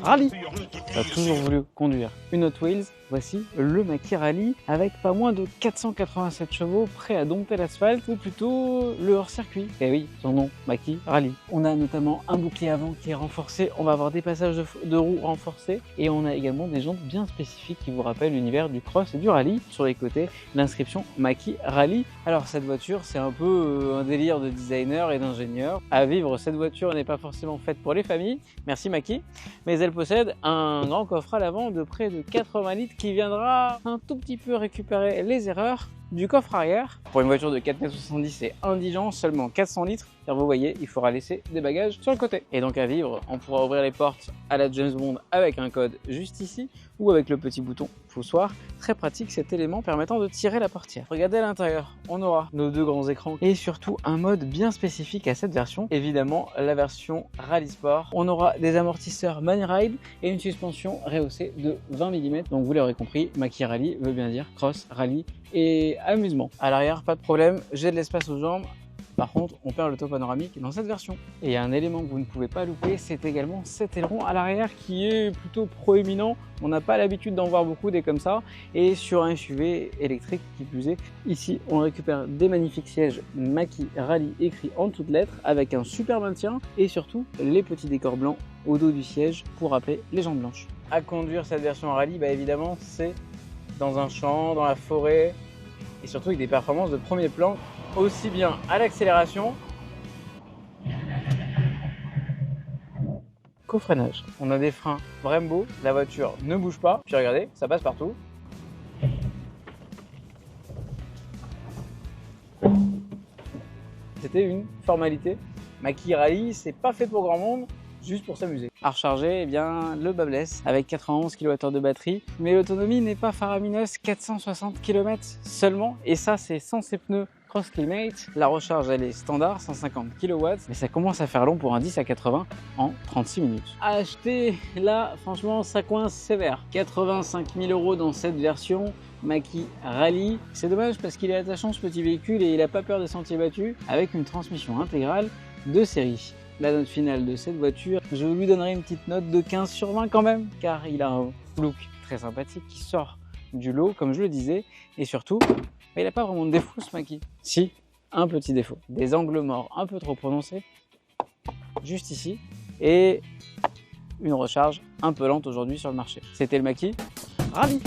Rally. Tu as toujours voulu conduire une Hot Wheels? Voici le Mach-E Rally avec pas moins de 487 chevaux prêts à dompter l'asphalte, ou plutôt le hors-circuit. Et oui, son nom, Mach-E Rally. On a notamment un bouclier avant qui est renforcé, on va avoir des passages de roues renforcés et on a également des jantes bien spécifiques qui vous rappellent l'univers du cross et du rallye. Sur les côtés, l'inscription Mach-E Rally. Alors cette voiture, c'est un peu un délire de designer et d'ingénieur. À vivre, cette voiture n'est pas forcément faite pour les familles, merci Mach-E, mais elle possède un grand coffre à l'avant de près de 80 litres qui viendra un tout petit peu récupérer les erreurs du coffre arrière. Pour une voiture de 4,70 m, c'est indigent, seulement 400 litres, car vous voyez, il faudra laisser des bagages sur le côté. Et donc à vivre, on pourra ouvrir les portes à la James Bond avec un code juste ici, ou avec le petit bouton poussoir. Très pratique cet élément permettant de tirer la portière. Regardez à l'intérieur, on aura nos deux grands écrans et surtout un mode bien spécifique à cette version, évidemment la version Rally Sport. On aura des amortisseurs Man Ride et une suspension rehaussée de 20 mm. Donc vous l'aurez compris, Mach-E Rally veut bien dire cross, rallye et amusement. À l'arrière, pas de problème, j'ai de l'espace aux jambes. Par contre, on perd le toit panoramique dans cette version. Et il y a un élément que vous ne pouvez pas louper, c'est également cet aileron à l'arrière qui est plutôt proéminent. On n'a pas l'habitude d'en voir beaucoup des comme ça. Et sur un SUV électrique qui plus est, ici on récupère des magnifiques sièges Mach-E Rally écrits en toutes lettres avec un super maintien et surtout les petits décors blancs au dos du siège pour rappeler les jantes blanches. À conduire cette version Rally, évidemment, c'est dans un champ, dans la forêt et surtout avec des performances de premier plan, aussi bien à l'accélération qu'au freinage. On a des freins Brembo, la voiture ne bouge pas, puis regardez, ça passe partout. C'était une formalité. Mach-E Rally, c'est pas fait pour grand monde, juste pour s'amuser. À recharger, eh bien, le bas blesse avec 91 kWh de batterie, mais l'autonomie n'est pas faramineuse, 460 km seulement, et ça c'est sans ces pneus Cross Climate. La recharge elle est standard, 150 kW, mais ça commence à faire long pour un 10 à 80 en 36 minutes. À acheter, là, franchement, ça coince sévère. 85 000 € dans cette version Mach-E Rally. C'est dommage parce qu'il est attachant ce petit véhicule et il n'a pas peur des sentiers battus, avec une transmission intégrale de série. La note finale de cette voiture, je lui donnerai une petite note de 15 sur 20 quand même, car il a un look très sympathique qui sort du lot, comme je le disais, et surtout, il n'a pas vraiment de défaut ce Mach-E. Si, un petit défaut, des angles morts un peu trop prononcés, juste ici, et une recharge un peu lente aujourd'hui sur le marché. C'était le Mach-E Rally.